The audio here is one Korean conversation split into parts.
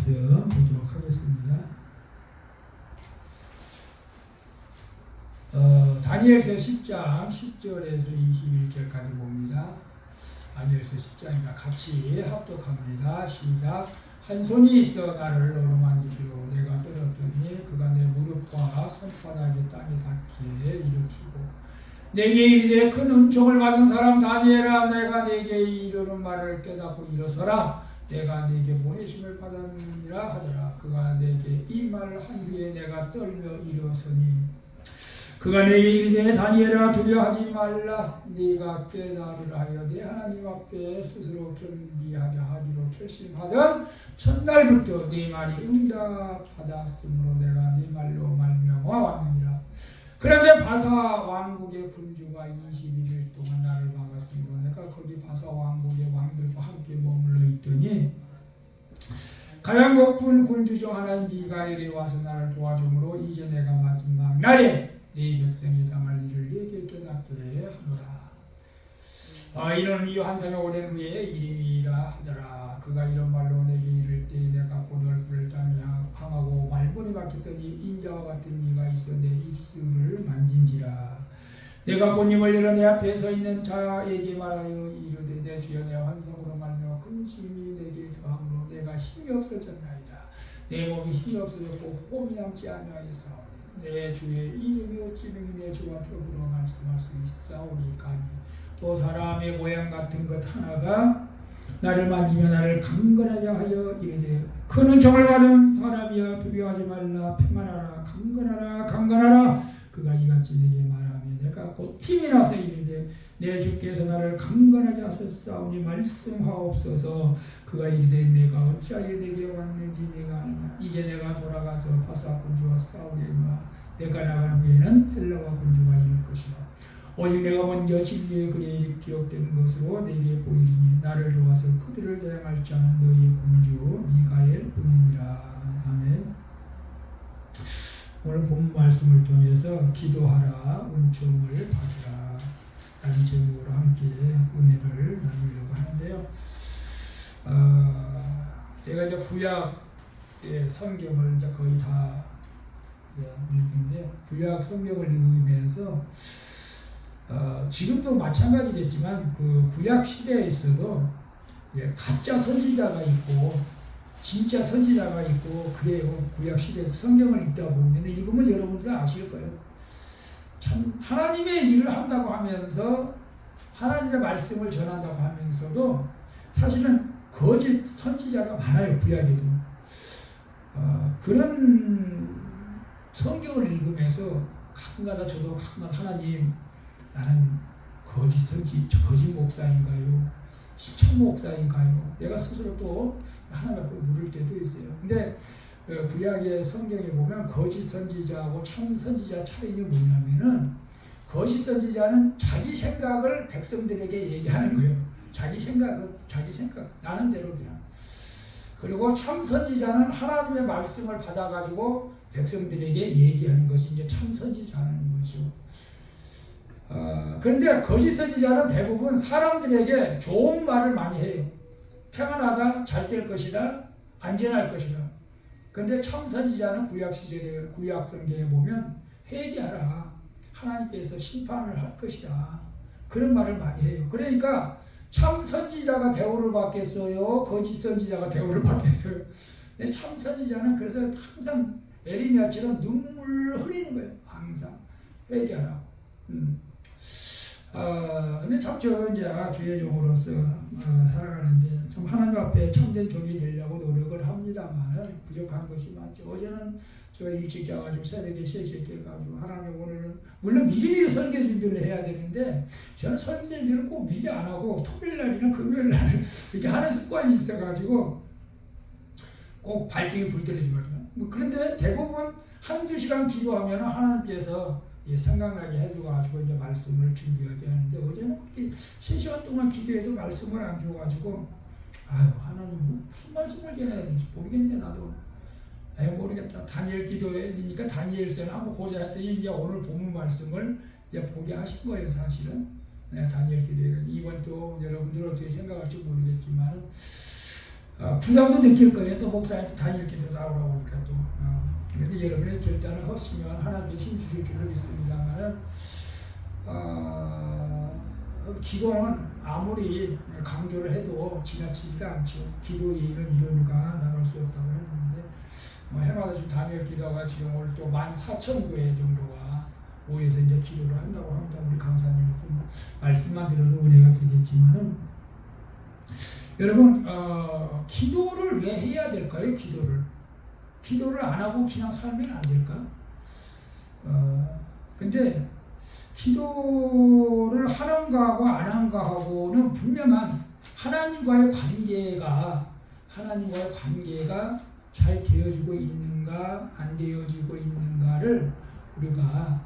말씀 보도록 하겠습니다. 다니엘서 10장 10절에서 21절까지 봅니다. 다니엘서 10장이니까 같이 합독합니다. 시작. 한 손이 있어 나를 어루만지기로 내가 떨었더니 그가 내 무릎과 손바닥이 땅에 닿게 일으키고 내게 이르되 큰 은총을 받은 사람 다니엘아 내가 내게 이르는 말을 깨닫고 일어서라 내가 내게 보내심을 받았느니라 하더라. 그가 내게 이 말을 한 후에 내가 떨며 일어서니 그가 내게 이르되 다니엘아 두려워하지 말라 네가 깨달으라 하여 내 하나님 앞에 스스로 겸비하게 하기로 결심하던 첫날부터 네 말이 응답받았으므로 내가 네 말로 말미암아 왔느니라. 그런데 바사 왕국의 군주가 21일 동안 나를 막았으므로 내가 거기 바사 왕국의 왕들과 함께 머물러 있더니 가장 높은 군주 중 하나인 미가엘이 와서 나를 도와주므로 이제 내가 마지막 날에 네 백성이 당할 일을 네게 깨닫게 하노라. 이는 이 환상이 오랜 후에 이름이라 하더라. 그가 이런 말로 내게 이를 때 내가 곧 얼굴을 땅에 향하고 말문이 막혔더니 인자와 같은 이가 있어 내 입술을 만진지라. 내가 본 입을 열어 내 앞에 서 있는 자에게 말하여 이르되 내 주여 내 환상으로 말며 근심이 내게 더함으로 내가 힘이 없어졌나이다. 내 몸이 힘이 없어졌고 호흡이 남지 아니하였사오니 내 주의 이름이 어찌 능히 내 주와 더불어 말씀할 수 있사오니까니 또 사람의 모양 같은 것 하나가 나를 만지며 나를 강건하게 하여 이르되 큰 은총을 받은 사람이여 두려워하지 말라 평안하라 강건하라 강건하라. 그가 이같이 내게 말하며 내가 곧 힘이 나서 이르되 내 주께서 나를 강건하게 하셨사오니 말씀하옵소서. 그가 이르되 내가 어찌하여 내게 왔는지 내가 아느냐. 이제 내가 돌아가서 바사 군주와 싸우려니와 내가 나간 후에는 헬라와 군주가 이룰 것이라. 오직 내가 먼저 진리의 글에 기록된 것으로 내게 보이니 나를 도와서 그들을 대항할 자는 너희의 군주 미가엘 뿐이니라. 아멘. 오늘 본 말씀을 통해서 기도하라 은총을 받으라 라는 제목으로 함께 은혜를 나누려고 하는데요. 제가 이제 구약의 성경을 이제 거의 다 읽는데 구약 성경을 읽으면서 지금도 마찬가지겠지만 그 구약 시대에 있어도 가짜 선지자가 있고 진짜 선지자가 있고 그래요. 구약 시대에 성경을 읽다 보면 읽으면 여러분들 아실 거예요. 참 하나님의 일을 한다고 하면서 하나님의 말씀을 전한다고 하면서도 사실은 거짓 선지자가 많아요. 구약에도. 그런 성경을 읽으면서 가끔가다 저도 가끔가다 하나님 나는 거짓 선지, 거짓 목사인가요? 시청 목사인가요? 내가 스스로 또 하나님 앞에 물을 때도 있어요. 근데 구약의 성경에 보면 거짓 선지자하고 참 선지자 차이가 뭐냐면은 거짓 선지자는 자기 생각을 백성들에게 얘기하는 거예요. 자기 생각 나는 대로 그냥. 그리고 참 선지자는 하나님의 말씀을 받아가지고 백성들에게 얘기하는 것이 이제 참 선지자는 것이죠. 그런데 거짓 선지자는 대부분 사람들에게 좋은 말을 많이 해요. 평안하다, 잘 될 것이다, 안전할 것이다. 그런데 참 선지자는 구약 시절에 구약 성경에 보면 회개하라, 하나님께서 심판을 할 것이다. 그런 말을 많이 해요. 그러니까 참 선지자가 대우를 받겠어요? 거짓 선지자가 대우를 받겠어요? 근데 참 선지자는 그래서 항상 에리미야처럼 눈물을 흘리는 거예요. 항상 회개하라. 근데 참 저 이제 주의 종으로서 살아가는데 참 하나님 앞에 참된 종이 되려고 노력을 합니다만 부족한 것이 많죠. 어제는 제가 일찍 자가지고 새벽에 3시에 깨가지고 하나님 오늘은 물론 미리 설계 준비를 해야 되는데 저는 설계 준비를 꼭 미리 안 하고 토요일날이나 금요일날 이렇게 하는 습관이 있어가지고 꼭 발등에 불 떨어지지 말고 그런데 대부분 한두 시간 기도하면 하나님께서 생각나게 해줘가지고 이제 말씀을 준비하게 하는데 어제는 그렇게 3시간 동안 기도해도 말씀을 안 줘가지고 하나님 무슨 말씀을 전해야 되는지 모르겠네 나도. 모르겠다. 다니엘 기도회니까 다니엘서는 한번 보자 했더니 이제 오늘 본문 말씀을 이제 보게 하신 거예요 사실은. 다니엘 기도회 이번 또 여러분들 어떻게 생각할지 모르겠지만 부담도 느낄 거예요. 또 목사님도 단일 기도 나오라고 하니까 또. 그런데 여러분의 결단을 하시면 하나님의 힘 주실 줄로 믿습니다만은 기도는 아무리 강조를 해도 지나치지가 않죠. 기도 외에는 이론과 나갈 수 없다고 했는데 해마다 지금 단일 기도가 지금 오늘 또 14,000교회 정도가 모여서 이제 기도를 한다고 합니다. 우리 강사님 말씀만 들어도 은혜가 되겠지만은 여러분 기도를 왜 해야 될까요? 기도를 안 하고 그냥 살면 안 될까? 근데 기도를 하는가하고 안 하는가하고는 분명한 하나님과의 관계가 잘 되어지고 있는가 안 되어지고 있는가를 우리가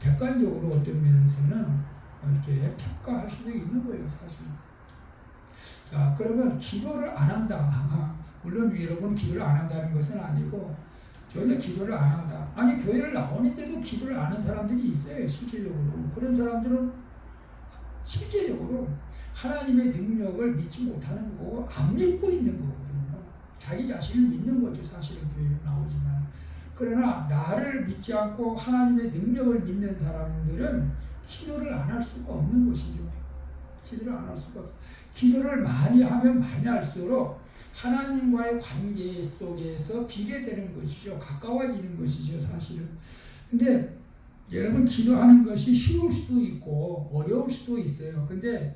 객관적으로 어떤 면에서는 이렇게 평가할 수도 있는 거예요, 사실. 자, 그러면 기도를 안 한다. 물론 여러분 기도를 안 한다는 것은 아니고 전혀 기도를 안 한다. 아니 교회를 나오는데도 기도를 안 하는 사람들이 있어요. 실질적으로. 그런 사람들은 실제적으로 하나님의 능력을 믿지 못하는 거고 안 믿고 있는 거거든요. 자기 자신을 믿는 거죠. 사실은 교회에 나오지만. 그러나 나를 믿지 않고 하나님의 능력을 믿는 사람들은 기도를 안 할 수가 없는 것이죠. 기도를 안 할 수가 없어요. 기도를 많이 하면 많이 할수록 하나님과의 관계 속에서 비례되는 것이죠. 가까워지는 것이죠, 사실은. 근데 여러분 기도하는 것이 쉬울 수도 있고 어려울 수도 있어요. 근데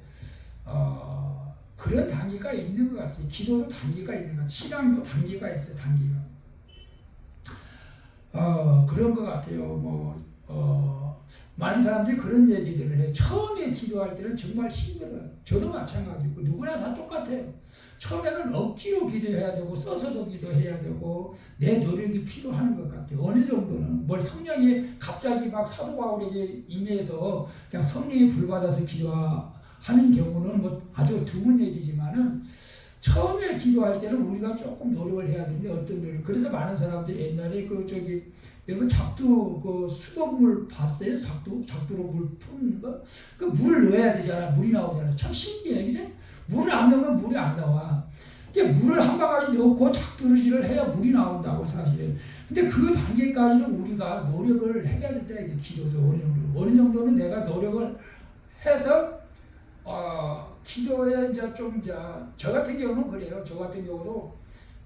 그런 단계가 있는 것 같아요. 기도도 단계가 있는 것 같아요. 신앙도 단계가 있어요, 단계가. 그런 것 같아요. 많은 사람들이 그런 얘기들을 해요. 처음에 기도할 때는 정말 힘들어요. 저도 마찬가지고 누구나 다 똑같아요. 처음에는 억지로 기도해야 되고 써서도 기도해야 되고 내 노력이 필요한 것 같아요. 어느 정도는 성령이 갑자기 막 사도 바울에게 임해서 그냥 성령이 불받아서 기도하는 경우는 아주 드문 얘기지만은 처음에 기도할 때는 우리가 조금 노력을 해야 되는데 어떤 노력? 그래서 많은 사람들이 옛날에 여러분 작두 수돗물 봤어요? 작두로 물 푸는 거? 그 물을 넣어야 되잖아. 물이 나오잖아. 참 신기해, 그죠? 물을 안 넣으면 물이 안 나와. 물을 한 바가지 넣고 작두질을 해야 물이 나온다고 사실은. 근데 그 단계까지는 우리가 노력을 해야 된다. 이게 기도도 어느 정도는 내가 노력을 해서 기도에 이제 저 같은 경우는 그래요. 저 같은 경우도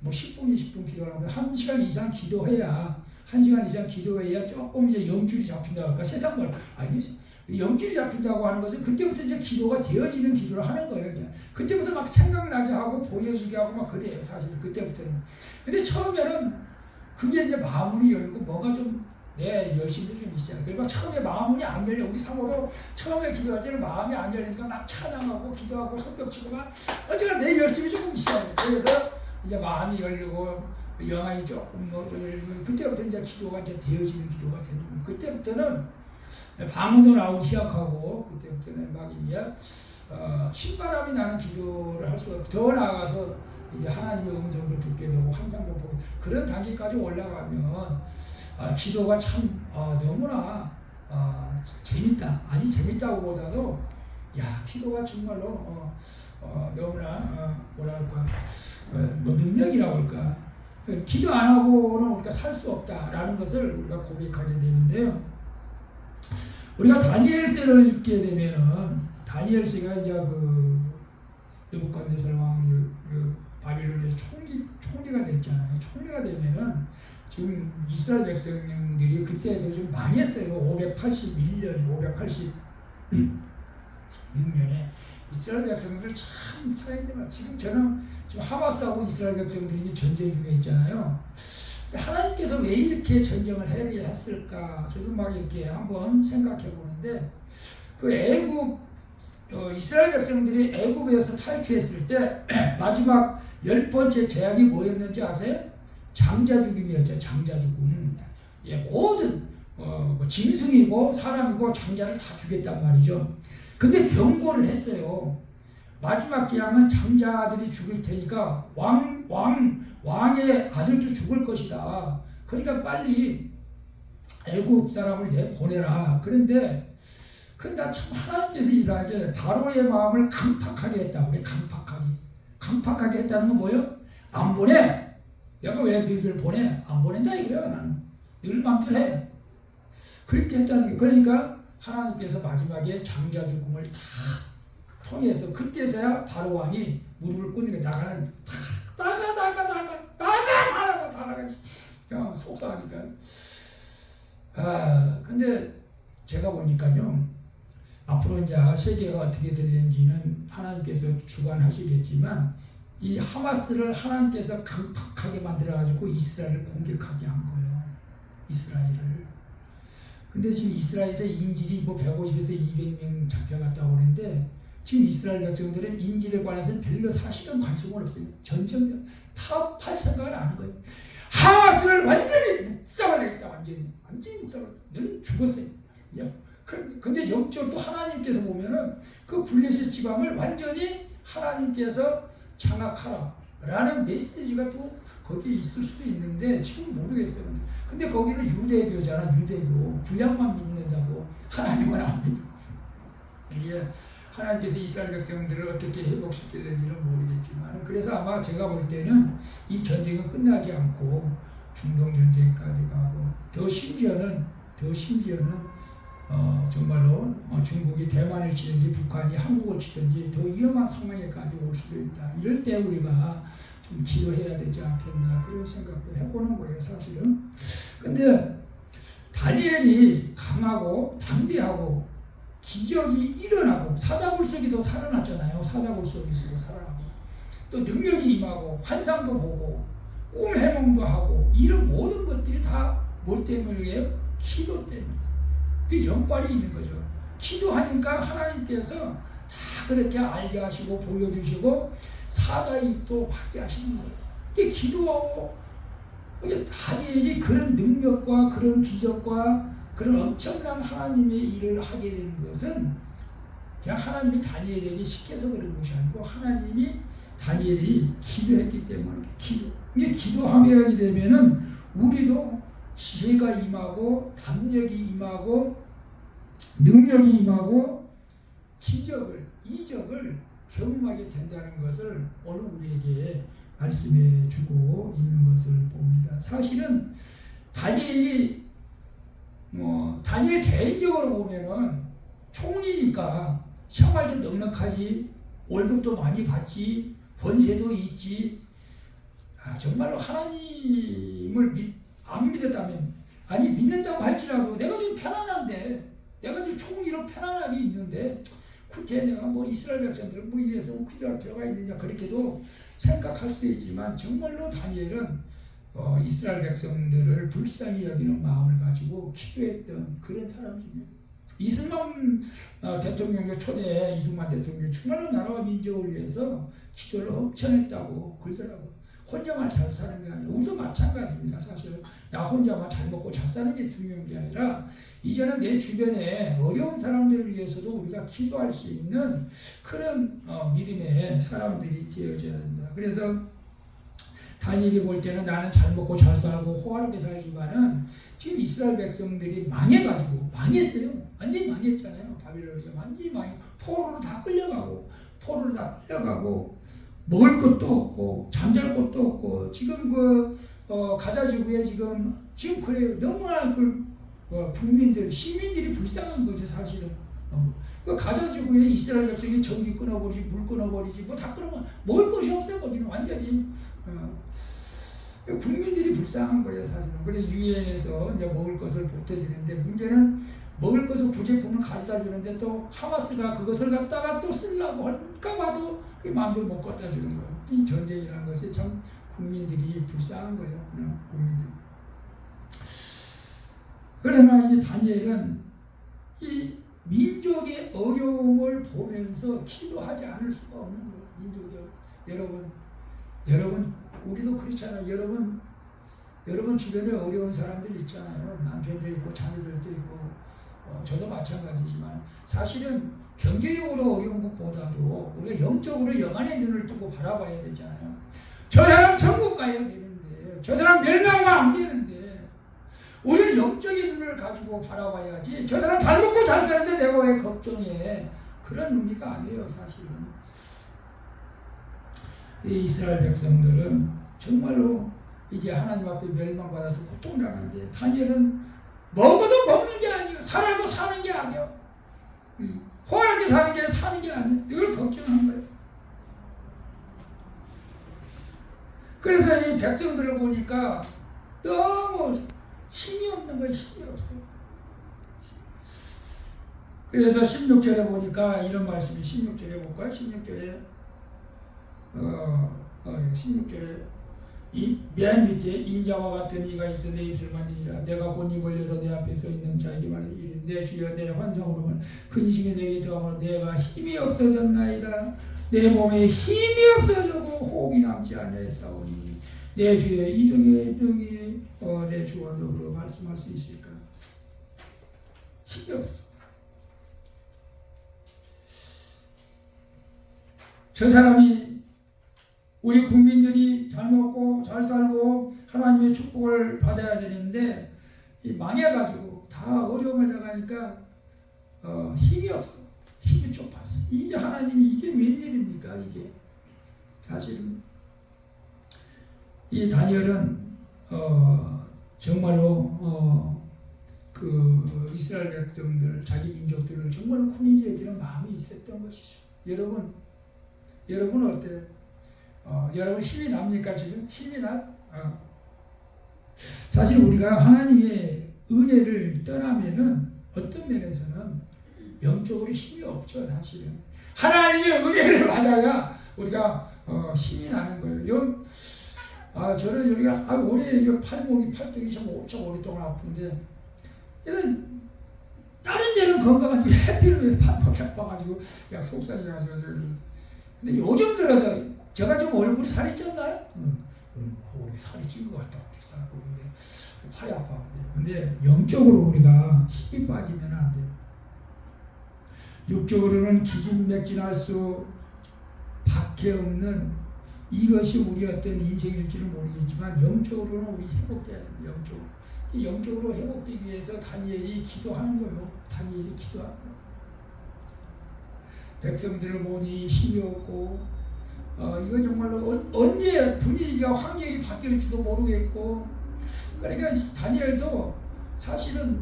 10분, 20분 기도하는데 1시간 이상 기도해야 1시간 이상 기도해야 조금 이제 영줄이 잡힌다고 할까? 세상을 영줄이 잡힌다고 하는 것은 그때부터 이제 기도가 되어지는 기도를 하는 거예요. 이제. 그때부터 막 생각나게 하고 보여지게 하고 막 그래요. 사실 그때부터는. 근데 처음에는 그게 이제 마음이 열리고 뭐가 좀 내 열심도 좀 있어요. 그리고 처음에 마음이 안 열려. 우리 사모도 처음에 기도할 때는 마음이 안 열리니까 막 찬양하고 기도하고 손뼉치고 막 어쨌든 내 열심이 조금 있어요. 그래서 이제 마음이 열리고 영안이 조금 열리고 그때부터 이제 기도가 이제 되어지는 기도가 되는 거예요. 그때부터는 방언도 나오기 시작하고 그때부터는 막 이제 신바람이 나는 기도를 할 수가 더 나아가서 이제 하나님의 음성도 듣게 되고 환상도 보고 그런 단계까지 올라가면 기도가 참 너무나 재밌다. 아니 재밌다고 보다도 기도가 정말로 너무나 뭐랄까 능력이라고 할까. 기도 안 하고는 우리가 살 수 없다라는 것을 우리가 고백하게 되는데요. 우리가 다니엘서를 읽게 되면은 다니엘서가 이제 느부갓네살 왕 바빌론의 총리가 됐잖아요. 총리가 되면은 지금 이스라엘 백성들이 그때도 좀 많이 했어요. 586년에 이스라엘 백성들 참 살아있는 지금 저는 지금 하마스하고 이스라엘 백성들이 전쟁 중에 있잖아요. 하나님께서 왜 이렇게 전쟁을 해야 했을까? 저도 막 이렇게 한번 생각해 보는데 이스라엘 백성들이 애굽에서 탈출했을 때 마지막 10번째 제약이 뭐였는지 아세요? 장자 죽임이었죠. 장자 죽음. 모든 짐승이고 사람이고 장자를 다 죽였단 말이죠. 근데 경고를 했어요. 마지막 기한은 장자들이 죽을 테니까 왕의 아들도 죽을 것이다. 그러니까 빨리 애굽 사람을 내보내라. 근데 참 하나님께서 이상하게 바로의 마음을 강팍하게 했다. 왜 강팍하게 했다는 건 뭐예요? 안 보내. 내가 왜 너희들 보내? 안 보낸다 이거야. 나는 늘 맘대로 해. 그렇게 했다는 게, 그러니까 하나님께서 마지막에 장자 죽음을 다 통해서 그때서야 바로 왕이 무릎을 꿇는 게 나가는, 나가 속상하니까. 근데 제가 보니까요, 앞으로 이제 세계가 어떻게 될는지는 하나님께서 주관하시겠지만, 이 하마스를 하나님께서 강팍하게 만들어가지고 이스라엘을 공격하게 한 거예요. 이스라엘을. 근데 지금 이스라엘의 인질이 뭐 150에서 200명 잡혀갔다고 그러는데, 지금 이스라엘 백성들은 인질에 관해서는 별로 사실은 관심은 없어요. 전쟁 타협할 생각을 안 하는 거예요. 하마스를 완전히 묵살하겠다. 완전히 묵살하겠다. 너는 죽었어요. 근데 영적으로 또 하나님께서 보면은 그 블레셋 지방을 완전히 하나님께서 장악하라 라는 메시지가 또 거기에 있을 수도 있는데 지금 모르겠어요. 근데 거기는 유대교잖아. 유대교. 구약만 믿는다고 하나님은 안 믿어. 이게 하나님께서 이스라엘 백성들을 어떻게 회복시킬는지는 모르겠지만, 그래서 아마 제가 볼 때는 이 전쟁은 끝나지 않고 중동 전쟁까지 가고, 더 심지어는 정말로 중국이 대만을 치든지 북한이 한국을 치든지 더 위험한 상황에까지 올 수도 있다. 이럴 때 우리가 좀 기도해야 되지 않겠나, 그런 생각도 해보는 거예요, 사실은. 근데 다니엘이 강하고 담대하고 기적이 일어나고, 사자굴속이도 살아났잖아요. 사자굴속에서 살아나고, 또 능력이 임하고 환상도 보고 꿈 해몽도 하고, 이런 모든 것들이 다 뭘 때문이에요? 기도 때문에. 그 영빨이 있는 거죠. 기도하니까 하나님께서 다 그렇게 알게 하시고 보여주시고 사자의 입도 받게 하시는 거예요. 이게 기도하고, 다니엘이 그런 능력과 그런 기적과 그런 엄청난 하나님의 일을 하게 된 것은 그냥 하나님이 다니엘에게 시켜서 그런 것이 아니고, 하나님이 다니엘이 기도했기 때문에. 이게 기도하게 되면은 우리도 지혜가 임하고 담력이 임하고 능력이 임하고 이적을 경험하게 된다는 것을 오늘 우리에게 말씀해 주고 있는 것을 봅니다. 사실은 다니엘 개인적으로 보면은 총리니까 생활도 넉넉하지, 월급도 많이 받지, 권세도 있지. 정말로 하나님을 안 믿었다면, 아니 믿는다고 할지라도 내가 좀 편안한데, 내가 지금 총리로 편안하게 있는데 굳이 내가 뭐 이스라엘 백성들을 뭐 위해서 구조할 필요가 있느냐, 그렇게도 생각할 수도 있지만, 정말로 다니엘은 이스라엘 백성들을 불쌍히 여기는 마음을 가지고 기도했던 그런 사람입니다. 이승만 대통령의 초대 이승만 대통령이 정말로 나라와 민족을 위해서 기도를 엄청 했다고 그러더라고요. 혼자만 잘 사는 게 아니라 우리도 마찬가지입니다. 사실 나 혼자만 잘 먹고 잘 사는 게 중요한 게 아니라, 이제는 내 주변에 어려운 사람들을 위해서도 우리가 기도할 수 있는 그런 믿음의 사람들이 되어져야 된다. 그래서 다니엘이 볼 때는 나는 잘 먹고 잘 살고 호화롭게 살지만은 지금 이스라엘 백성들이 망했어요. 완전히 망했잖아요. 바빌론이 완전히 포로로 다 끌려가고 먹을 것도 없고 잠잘 곳도 없고, 지금 가자 지구에 지금 그래요. 너무나 시민들이 불쌍한 거죠, 사실은. 가자 지구에 이스라엘 백성이 전기 끊어버리지, 물 끊어버리지, 뭐 다 끊어버리지, 먹을 것이 없어요. 거기는 완전히. 국민들이 불쌍한 거예요, 사실은. 그래 유엔에서 이제 먹을 것을 보태주는데, 문제는 먹을 것을 구제품을 가져다 주는데 또 하마스가 그것을 갖다가 또 쓰려고 할까 봐도 그게 마음대로 못 갖다 주는 거예요. 이 전쟁이라는 것이 참 국민들이 불쌍한 거예요. 국민들. 그러나 이 다니엘은 이 민족의 어려움을 보면서 기도하지 않을 수가 없는 거예요. 민족의 여러분 우리도 그렇잖아요. 여러분 주변에 어려운 사람들 있잖아요. 남편도 있고 자녀들도 있고, 저도 마찬가지지만, 사실은 경제적으로 어려운 것보다도 우리가 영적으로 영안의 눈을 뜨고 바라봐야 되잖아요. 저 사람 천국 가야 되는데, 저 사람 멸망하면 안 되는데, 우리는 영적인 눈을 가지고 바라봐야지, 저 사람 잘 먹고 잘 사는데 내가 왜 걱정해. 그런 의미가 아니에요, 사실은. 이 이스라엘 백성들은 정말로 이제 하나님 앞에 멸망받아서 고통당하는데 다니엘은 먹어도 먹는 게 아니에요. 살아도 사는 게 아니에요. 호하게 사는 게 사는 게 아니에요. 이걸 걱정한 거예요. 그래서 이 백성들을 보니까 너무 힘이 없는 거예요. 힘이 없어요. 그래서 16절에 보니까 이런 말씀이 16절에 볼까요? 16절에 16절에 이 맨 밑에 인자와 같은 이가 있어 내 입술 만지라 내가 곧 입을 열어 내 앞에 서 있는 자에게 말하기를 내 주여 내 환상으로는 근심이 내게 더하므로 내가 힘이 없어졌나이다. 내 몸에 힘이 없어지고 호흡이 남지 아니하였사오니 내 주여 이 중에 능히 내 주와 더불어 말씀할 수 있을까? 힘이 없어. 저 사람이 우리 국민들이 잘 먹고 잘 살고 하나님의 축복을 받아야 되는데 망해가지고 다 어려움을 당하니까 힘이 없어. 힘이 좁았어. 이게 하나님이 이게 웬일입니까? 이게 사실은 이 다니엘은 정말로 그 이스라엘 백성들 자기 민족들을 정말로 훈이게 되는 마음이 있었던 것이죠. 여러분 어때요? 여러분 힘이 납니까 지금? 힘이 나? 사실 우리가 하나님의 은혜를 떠나면은 어떤 면에서는 영적으로 힘이 없죠. 사실은 하나님의 은혜를 받아야 우리가 힘이 나는 거예요. 저는 여기가 올해 팔뚝이 좀 엄청 오랫동안 아픈데 얘는 다른 데는 건강한데 해피를 왜 팔목이 아파가지고 그냥 속상해가지고 근데 요즘 들어서 제가 좀 얼굴이 살이 쪘나요? 우리 살이 찐 것 같다. 근데 팔이 아파. 근데 영적으로 우리가 힘이 빠지면 안 돼요. 육적으로는 기진맥진할 수 밖에 없는 이것이 우리 어떤 인생일지는 모르겠지만 영적으로는 우리 회복돼야 돼요. 영적으로 회복되기 위해서 다니엘이 기도하는 거예요. 다니엘이 기도하는 거예요. 백성들을 보니 힘이 없고 이거 정말로 언제 분위기가 환경이 바뀔지도 모르겠고 그러니까 다니엘도 사실은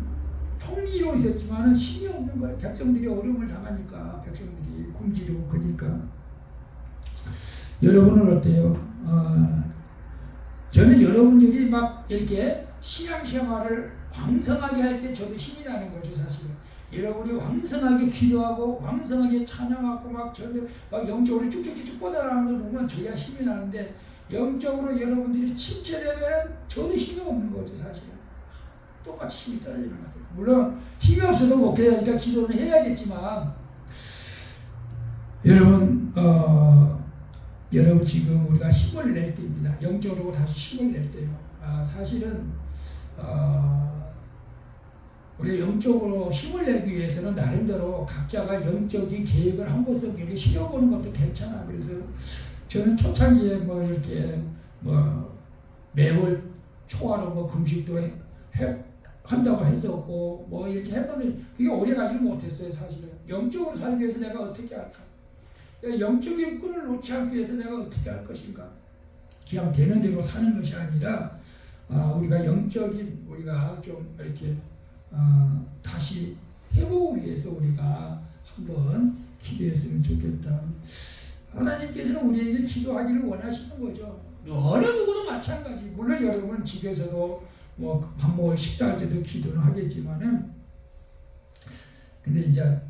통리로 있었지만 힘이 없는 거예요. 백성들이 어려움을 당하니까 백성들이 굶주리고 그러니까 여러분은 어때요? 저는 여러분들이 막 이렇게 신앙생활을 왕성하게 할 때 저도 힘이 나는 거죠. 사실은 여러분이 왕성하게 기도하고 왕성하게 찬양하고 막 저들 막 영적으로 쭉쭉쭉 뻗어나가는 걸 보면 저희가 힘이 나는데 영적으로 여러분들이 침체되면 저도 힘이 없는 거죠. 사실은 똑같이 힘이 떨어지는 것 같아요. 물론 힘이 없어도 목회자니까 기도는 해야겠지만 여러분 지금 우리가 힘을 낼 때입니다. 영적으로 다시 힘을 낼 때요. 사실은 우리가 영적으로 힘을 내기 위해서는 나름대로 각자가 영적인 계획을 한 것을 이렇게 실어보는 것도 괜찮아. 그래서 저는 초창기에 이렇게 매월 초하루 금식도 한다고 했었고 이렇게 해봤는데 그게 오래 가지 못했어요. 사실은 영적으로 살기 위해서 내가 어떻게 할까? 영적인 끈을 놓지 않기 위해서 내가 어떻게 할 것인가? 그냥 되는 대로 사는 것이 아니라 우리가 영적인 우리가 좀 이렇게 다시 회복을 위해서 우리가 한번 기도했으면 좋겠다. 하나님께서는 우리에게 기도하기를 원하시는 거죠. 어느 누구도 마찬가지. 물론 여러분 집에서도 밥 먹을 식사할 때도 기도는 하겠지만은 근데 이제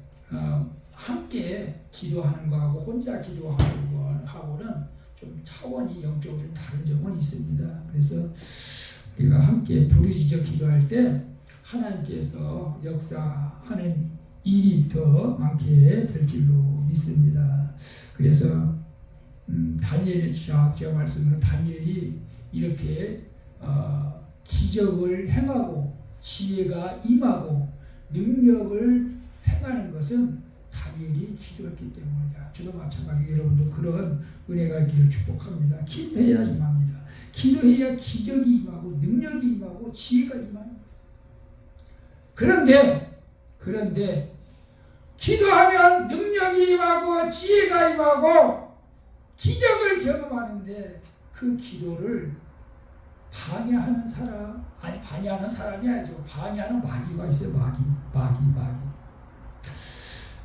함께 기도하는 거하고 혼자 기도하는 거하고는 좀 차원이 영적으로 좀 다른 점은 있습니다. 그래서 우리가 함께 부르짖어 기도할 때 하나님께서 역사하는 일이 더 많게 될 줄로 믿습니다. 그래서 다니엘의 제가 말씀드린 다니엘이 이렇게 기적을 행하고 지혜가 임하고 능력을 행하는 것은 다니엘이 기도했기 때문이다. 저도 마찬가지로 여러분도 그런 은혜가 있기를 축복합니다. 기도해야 임합니다. 기도해야 기적이 임하고 능력이 임하고 지혜가 임합니다. 그런데 기도하면 능력이 임하고 지혜가 임하고 기적을 경험하는데 그 기도를 방해하는 사람, 아니 방해하는 사람이 아니죠. 방해하는 마귀가 있어요. 마귀.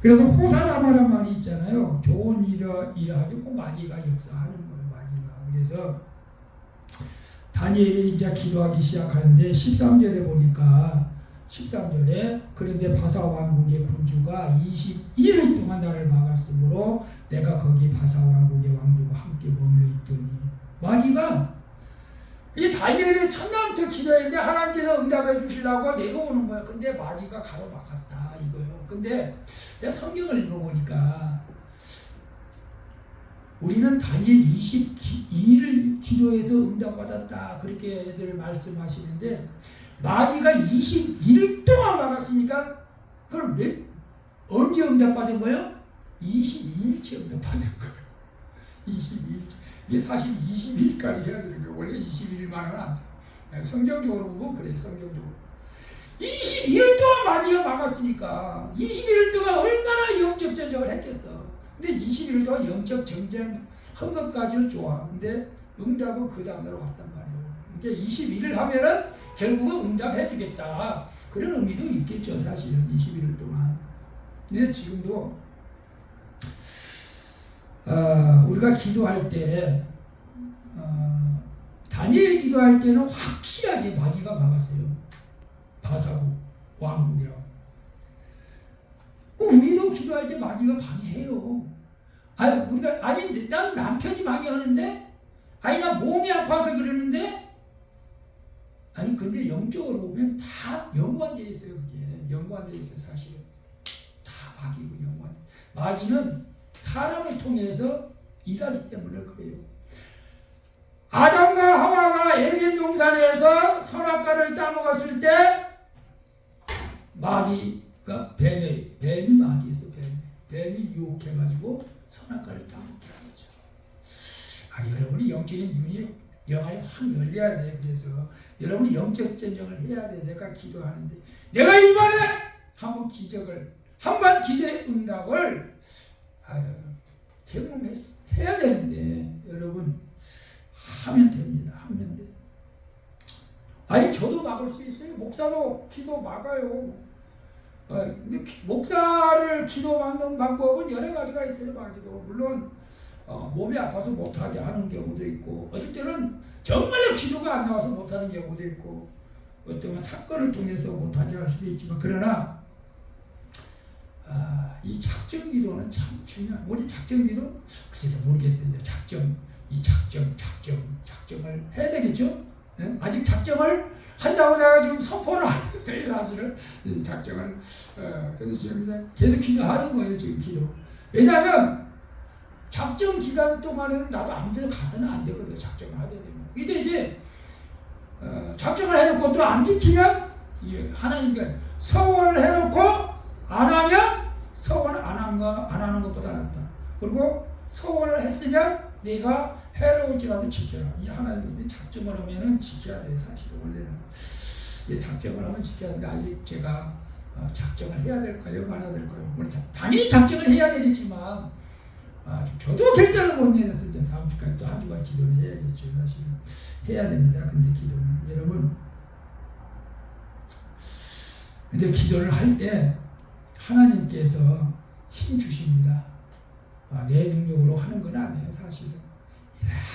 그래서 호사다마란 말이 있잖아요. 좋은 일을 하고 마귀가 역사하는 거예요. 마귀가. 그래서 다니엘이 이제 기도하기 시작하는데 13절에 보니까 13절에 그런데 바사 왕국의 군주가 21일 동안 나를 막았으므로 내가 거기 바사 왕국의 왕들과 함께 머물러 있더니 마귀가 이 다니엘이 첫날부터 기도했는데 하나님께서 응답해 주시려고 내려오는 거예요. 근데 마귀가 가로막았다 이거예요. 근데 제가 성경을 읽어보니까 우리는 다니엘 22일 기도해서 응답받았다 그렇게 애들 말씀하시는데 마귀가 21일 동안 막았으니까 그럼 언제 응답받은 거예요? 22일째 응답받은 거예요. 22일. 이게 사실 22일까지 해야 되는 거예요. 원래 21일만은 안 돼. 성경적으로 보면 그래요. 성경적으로. 22일 동안 마귀가 막았으니까 21일 동안 얼마나 영적 전쟁을 했겠어. 근데 21일 동안 영적 전쟁 한 것까지는 좋아. 근데 응답은 그 다음으로 왔단 말이에요. 그러니까 21일 하면은 결국은 응답해 주겠다. 그런 의미도 있겠죠. 사실은 21일 동안. 근데 지금도 우리가 기도할 때 다니엘 기도할 때는 확실하게 마귀가 막았어요. 바사국 왕국이라고. 우리도 기도할 때 마귀가 방해해요. 난 남편이 방해하는데, 나 몸이 아파서 그러는데, 근데 영적으로 보면 다 연관되어 있어요. 그게 연관되어 있어요. 사실은 다 마귀고 연관. 마귀는 사람을 통해서 일하기 때문에 그래요. 아담과 하와가 에덴 동산에서 선악과를 따먹었을 때 마귀가 뱀이 마귀에서 뱀이 유혹해가지고 선악과를 따먹게 하죠. 여러분이 영적인 눈이 영안이 확 열려야 돼. 그래서 여러분이 영적 전쟁을 해야 돼. 내가 기도하는데 내가 이번에 한번 기도의 응답을 경험해야 되는데 여러분 하면 됩니다. 하면 돼. 저도 막을 수 있어요. 목사도 기도 막아요. 목사를 기도 막는 방법은 여러 가지가 있어요. 마귀도 물론 몸이 아파서 못하게 하는 경우도 있고 어떨 때는 정말로 기도가 안 나와서 못하는 경우도 있고 어떤 사건을 통해서 못하게 할 수도 있지만 그러나 이 작정 기도는 참 중요한. 우리 작정 기도 글쎄요 모르겠어요. 작정을 해야 되겠죠? 네? 아직 작정을 한다고 내가 지금 선포를 안 했어요. 사실은 작정을 그래서 지금 계속 기도하는 거예요. 지금 기도. 왜냐하면 작정 기간 동안에는 나도 아무 데나 가서는 안 되거든요. 작정을 하게 되면. 근데 이제 작정을 해놓고 또 안 지키면 하나님께 서원을 해놓고 안 하면 서원 안 하는 것보다 낫다. 그리고 서원을 했으면 내가 해로울지라도 지켜라. 이 하나님이 작정을 하면은 지켜야 돼. 사실 원래는 작정을 하면 지켜야 되는데 아직 제가 작정을 해야 될까요? 말아야 될까요? 당연히 작정을 해야 되겠지만 저도 결단을 못 내려서 이제 다음 주까지 또 한 주간 기도를 해야겠죠. 사실 해야 됩니다. 근데 기도는 여러분, 근데 기도를 할 때 하나님께서 힘 주십니다. 내 능력으로 하는 건 아니에요. 사실은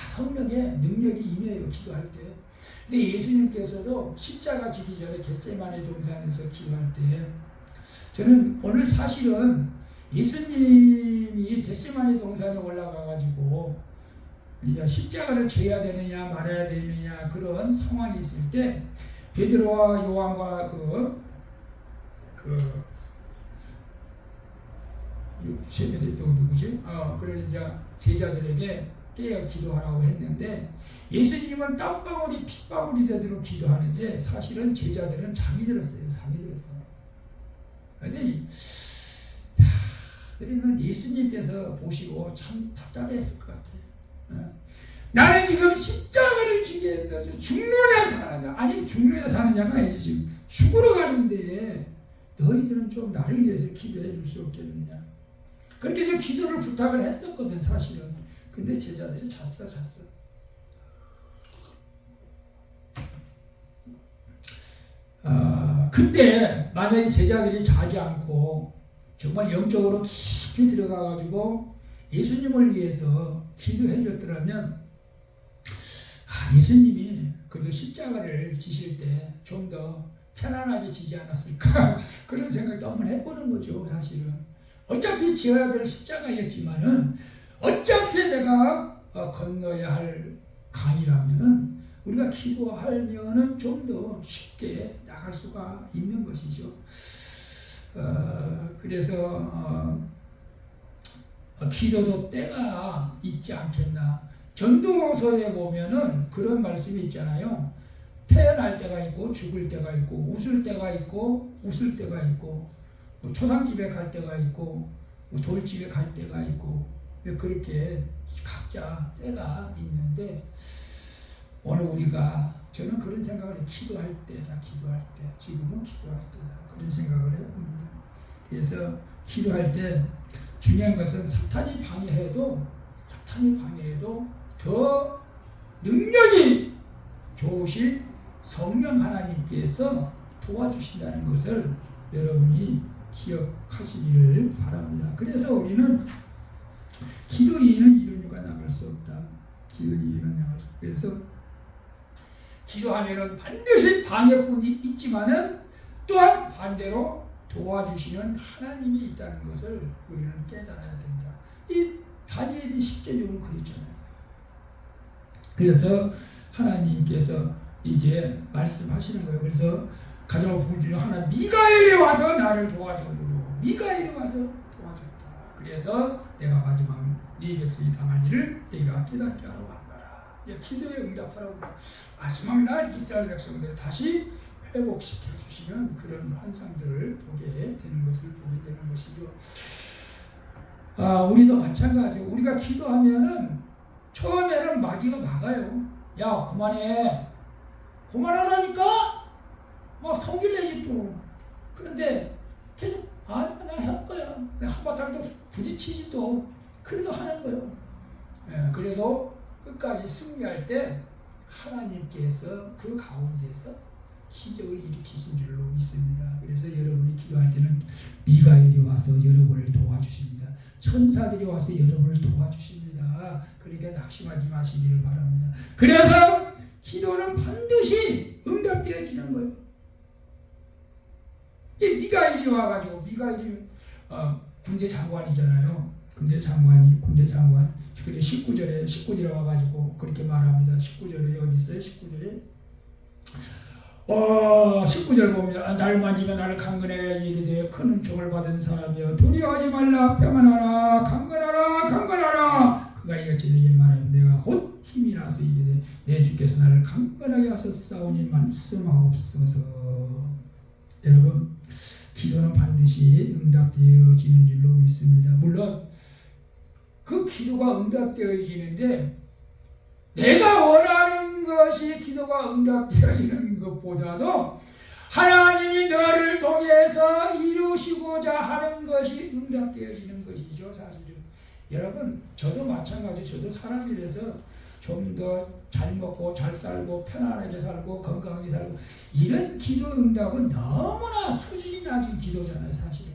성령의 능력이 임해요. 기도할 때. 근데 예수님께서도 십자가 지기 전에 겟세마네 동산에서 기도할 때 저는 오늘 사실은 예수님이 겟세마네 동산에 올라가가지고 이제 십자가를 져야 되느냐 말아야 되느냐 그런 상황이 있을 때 베드로와 요한과 세배대 또 누구지? 그래서 이제 제자들에게 깨어 기도하라고 했는데 예수님은 땀방울이 핏방울이 되도록 기도하는데 사실은 제자들은 잠이 들었어요. 그런데 그러면 예수님께서 보시고 참 답답했을 것 같아요. 나는 지금 십자가를 지기 위해서 죽느냐 사느냐 아니 죽느냐 사느냐가 아니지 지금 죽으러 가는데 너희들은 좀 나를 위해서 기도해 줄 수 없겠느냐 그렇게 해서 기도를 부탁을 했었거든 사실은. 근데 제자들이 잤어. 근데 만약에 제자들이 자지 않고 정말 영적으로 깊이 들어가가지고 예수님을 위해서 기도해 줬더라면 예수님이 그래도 십자가를 지실 때 좀 더 편안하게 지지 않았을까 그런 생각도 한번 해보는 거죠. 사실은 어차피 지어야 될 십자가였지만은 어차피 내가 건너야 할 강이라면은 우리가 기도하면은 좀 더 쉽게 나갈 수가 있는 것이죠. 그래서 기도도 때가 있지 않겠나. 전도서에 보면은 그런 말씀이 있잖아요. 태어날 때가 있고 죽을 때가 있고 웃을 때가 있고 웃을 때가 있고 초상집에 갈 때가 있고 돌집에 갈 때가 있고 그렇게 각자 때가 있는데 오늘 우리가 저는 그런 생각을 기도할 때다. 지금은 기도할 때다. 그런 생각을 해봅니다. 그래서 기도할 때 중요한 것은 사탄이 방해해도 더 능력이 좋으신 성령 하나님께서 도와주신다는 것을 여러분이 기억하시기를 바랍니다. 그래서 우리는 기도 이는 이루니가 나갈 수 없다. 그래서 기도하면은 반드시 방해꾼이 있지만은 또한 반대로 도와주시는 하나님이 있다는 것을 우리는 깨달아야 된다. 이 다니엘이 십계적으로 그랬잖아요. 그래서 하나님께서 이제 말씀하시는 거예요. 그래서 가정을 부르짖는 하나 미가엘이 와서 나를 도와줬고 미가엘이 와서 도와줬다. 그래서 내가 마지막 네 백성이 당할 일을 내가 깨닫게 하러 왔노라. 기도에 응답하라고 마지막 날 이스라엘 백성들을 다시 회복시켜 주시는 그런 환상들을 보게 되는 것을 보게 되는 것이죠. 우리도 마찬가지고 우리가 기도하면은 처음에는 마귀가 막아요. 야 그만하라니까 막 성질 내지 또. 그런데 계속 나 할 거야. 내가 한바탕 또 부딪히지 또. 그래도 하는 거예요. 그래도 끝까지 승리할 때 하나님께서 그 가운데서 기적을 일으키신 줄로 믿습니다. 그래서 여러분이 기도할 때는 미가엘이 와서 여러분을 도와주십니다. 천사들이 와서 여러분을 도와주십니다. 그러니까 낙심하지 마시기를 바랍니다. 그래서 기도는 반드시 응답되어지는 거예요. 미가엘이 와가지고 미가엘이 군대 장관이잖아요. 군대 장관. 그래 19절에 와가지고 그렇게 말합니다. 19절에 어디 있어요? 19절 보면 나를 만지면 나를 강건하게 이르되 큰 은총을 받은 사람이여 두려워하지 말라 평안하라 강건하라 그가 이같이 내게 말하면 내가 곧 힘이 나서 이르되 내 주께서 나를 강건하게 하셨사오니 말씀하옵소서. 여러분 기도는 반드시 응답되어지는 줄로 믿습니다. 물론 그 기도가 응답되어지는데 내가 원하는 것이 기도가 응답되어지는 것보다도 하나님이 너를 통해서 이루시고자 하는 것이 응답되어지는 것이죠. 사실은 여러분 저도 마찬가지. 저도 사람이라서 좀 더 잘 먹고 잘 살고 편안하게 살고 건강하게 살고 이런 기도 응답은 너무나 수준이 낮은 기도잖아요. 사실은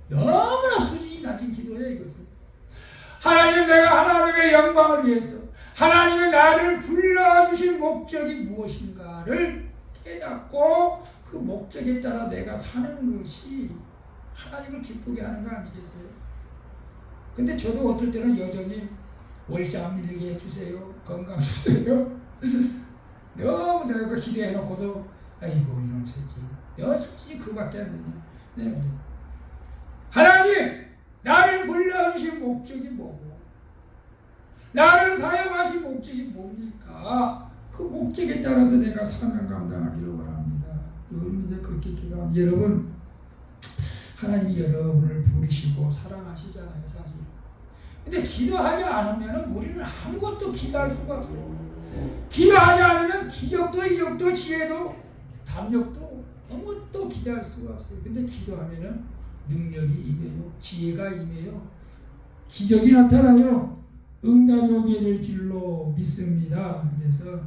너무나 수준이 낮은 기도예요. 이것은 하나님 내가 하나님의 영광을 위해서 하나님의 나를 불러주신 목적이 무엇인가를 깨닫고 그 목적에 따라 내가 사는 것이 하나님을 기쁘게 하는 거 아니겠어요? 근데 저도 어떨 때는 여전히 월세 안 밀리게 해주세요. 건강 주세요. 너무 내가 기대해놓고도 아이고 이놈 새끼 너 솔직히 그거밖에 안 되냐. 네. 하나님 나를 불러주신 목적이 뭐고 나를 사용하신 목적이 뭡니까? 그 목적에 따라서 내가 사명 감당하기를 원합니다. 여러분 이제 그렇게 기도합니다. 여러분 하나님이 여러분을 부르시고 사랑하시잖아요. 사실. 근데 기도하지 않으면 우리는 아무것도 기도할 수가 없어요. 기도하지 않으면 기적도 이적도 지혜도 담력도 아무것도 기도할 수가 없어요. 근데 기도하면은 능력이 임해요. 지혜가 임해요. 기적이 나타나요. 응답이 오게 될 줄로 믿습니다. 그래서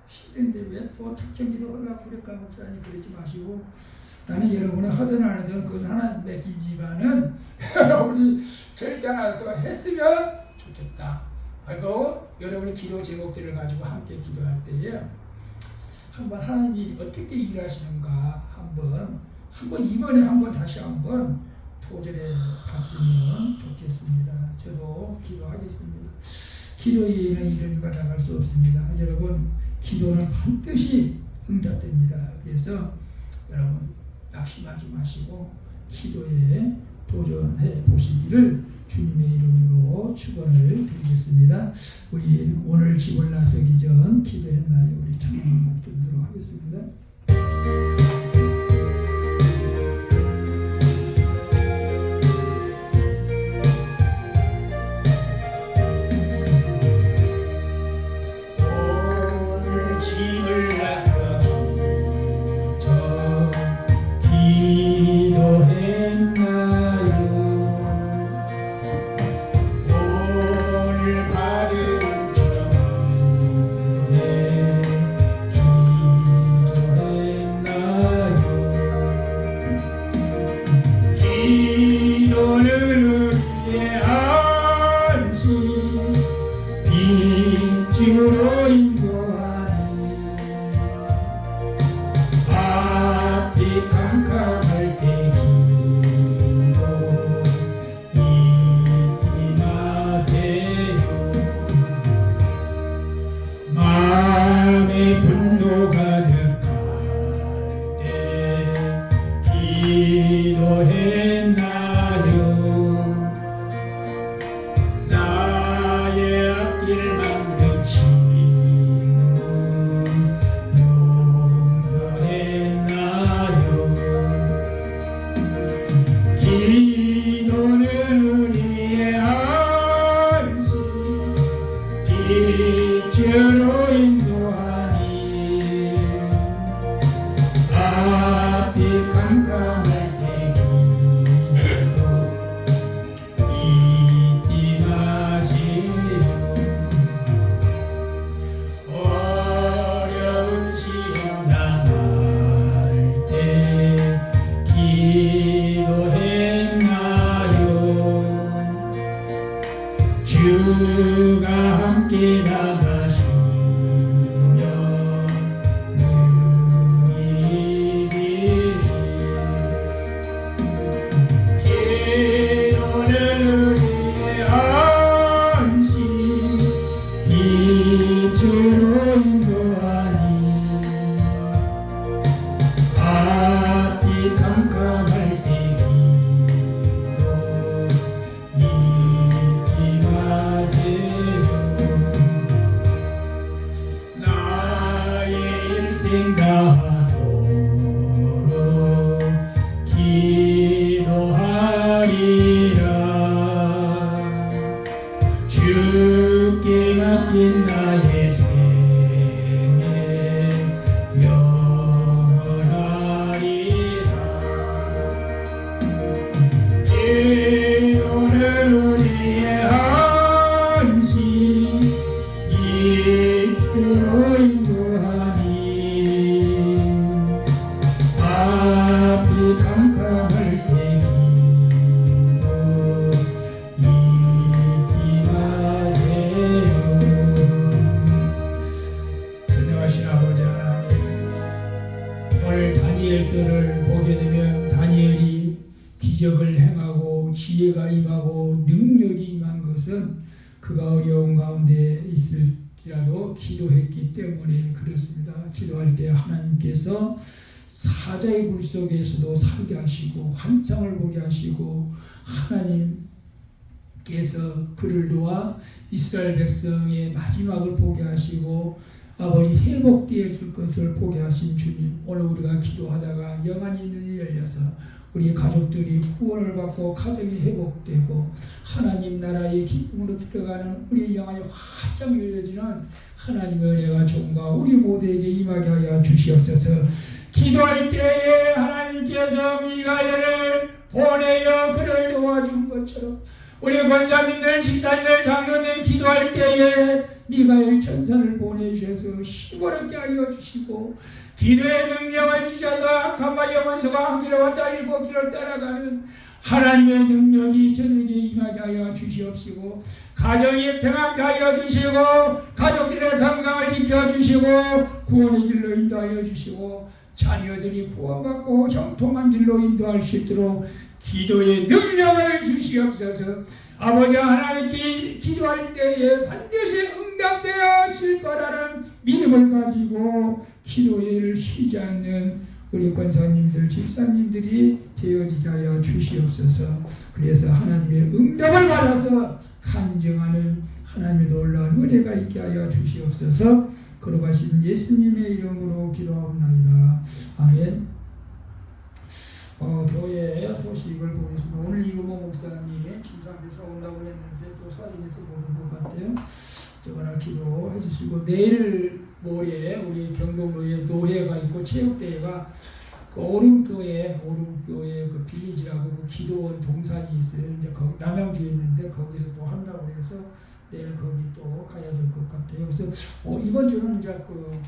힘든데 왜 또 특정 기도를 하려고 그럴까 목사님 그러지 마시고 나는 여러분이 하든 안 하든 그건 하나님 맡기지만은 여러분이 결단해서 했으면 좋겠다. 그리고 여러분의 기도 제목들을 가지고 함께 기도할 때에 한번 하나님이 어떻게 일하시는가 한번 이번에 한번 다시 한번 도전해 봤으면 좋겠습니다. 저도 기도하겠습니다. 기도 이외에는 이런 일과 나갈 수 없습니다. 여러분 기도는 반드시 응답됩니다. 그래서 여러분 낙심하지 마시고 기도에 도전해 보시기를 주님의 이름으로 축원을 드리겠습니다. 우리 오늘 집을 나서기 전 기도했나요? 우리 찬양 한곡 드리도록 하겠습니다. 다니엘서를 보게 되면 다니엘이 기적을 행하고 지혜가 임하고 능력이 임한 것은 그가 어려운 가운데 있을지라도 기도했기 때문에 그렇습니다. 기도할 때 하나님께서 사자의 굴 속에서도 살게 하시고 환상을 보게 하시고 하나님께서 그를 도와 이스라엘 백성의 마지막을 보게 하시고 아버지 회복되어 줄 것을 보게 하신 주님, 오늘 우리가 기도하다가 영안이 눈이 열려서 우리 가족들이 구원을 받고 가정이 회복되고 하나님 나라의 기쁨으로 들어가는 우리 영안이 활짝 열려지는 하나님의 은혜가 종과 우리 모두에게 임하게 하여 주시옵소서. 기도할 때에 하나님께서 미가엘을 보내어 그를 도와준 것처럼 우리 권사님들, 집사님들, 장로님 기도할 때에 미가엘 천사를 보내주셔서 시원하게 하여 주시고 기도의 능력을 주셔서 악함과 영원수가 한 길을 왔다 일곱 길을 따라가는 하나님의 능력이 저에게 임하게 하여 주시옵시고 가정이 평안케 하여 주시고 가족들의 건강을 지켜주시고 구원의 길로 인도하여 주시고 자녀들이 구원받고 형통한 길로 인도할 수 있도록 기도의 능력을 주시옵소서. 아버지 하나님 기도할 때에 반드시 응답되어질 거라는 믿음을 가지고 기도를 쉬지 않는 우리 권사님들, 집사님들이 되어지게 하여 주시옵소서. 그래서 하나님의 응답을 받아서 간증하는 하나님의 놀라운 은혜가 있게 하여 주시옵소서. 걸어가신 예수님의 이름으로 기도하옵나이다. 아멘. 교회 소식을 보겠습니다. 오늘 이금호 목사님이 김상에서 온다고 했는데 또 사진에서 보는 것 같아요. 저거나 기도해 주시고 내일 모레 우리 경동로에 노회가 있고 체육대회가 그 오름교회 그 빌리지라고 그 기도원 동산이 있어요. 이제 거기 남양주에 있는데 거기서 또 한다고 해서 내일 거기 또 가야 될 것 같아요. 그래서 이번 주는 이제 그